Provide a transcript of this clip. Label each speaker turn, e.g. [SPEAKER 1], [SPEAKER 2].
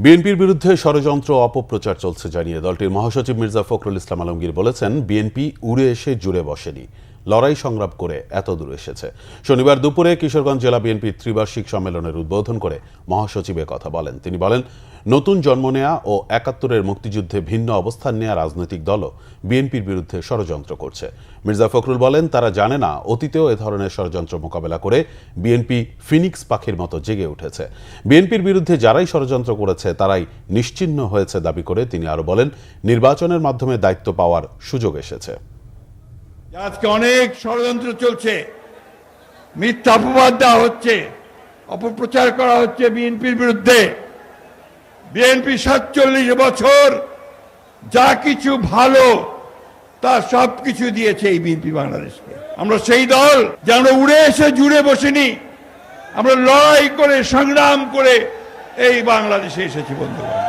[SPEAKER 1] বিএনপির বিরুদ্ধে ষড়যন্ত্র অপপ্রচার চলছে জানিয়ে দলটির মহাসচিব মির্জা ফখরুল ইসলাম আলমগীর বলেছেন, বিএনপি উড়ে এসে জুড়ে বসেনি, লড়াই সংগ্রাম করে এত দূর এসেছে। শনিবার দুপুরে কিশোরগঞ্জ জেলা বিএনপির ত্রিবার্ষিক সম্মেলনের উদ্বোধন করে মহাসচিব কথা বলেন। তিনি বলেন, নতুন জন্ম নেয়া ও ৭১-এর মুক্তিযুদ্ধে ভিন্ন অবস্থান নেয়া রাজনৈতিক দলও বিএনপির বিরুদ্ধে ষড়যন্ত্র করছে। মির্জা ফখরুল বলেন, তারা জানে না অতীতেও এ ধরনের ষড়যন্ত্র মোকাবেলা করে বিএনপি ফিনিক্স পাখির মতো জেগে উঠেছে। বিএনপির বিরুদ্ধে যারাই ষড়যন্ত্র করেছে তারাই নিশ্চিহ্ন হয়েছে দাবি করে তিনি আরো বলেন, নির্বাচনের মাধ্যমে দায়িত্ব পাওয়ার সুযোগ এসেছে।
[SPEAKER 2] আজকে অনেক ষড়যন্ত্র চলছে, মিথ্যা অপবাদ দেওয়া হচ্ছে, অপপ্রচার করা হচ্ছে বিএনপির বিরুদ্ধে। বিএনপি ৪৭ বছর যা কিছু ভালো তা সবকিছু দিয়েছে এই বিএনপি বাংলাদেশকে। আমরা সেই দল যে আমরা উড়ে এসে জুড়ে বসিনি, আমরা লড়াই করে সংগ্রাম করে এই বাংলাদেশে এসেছি বন্ধুগণ।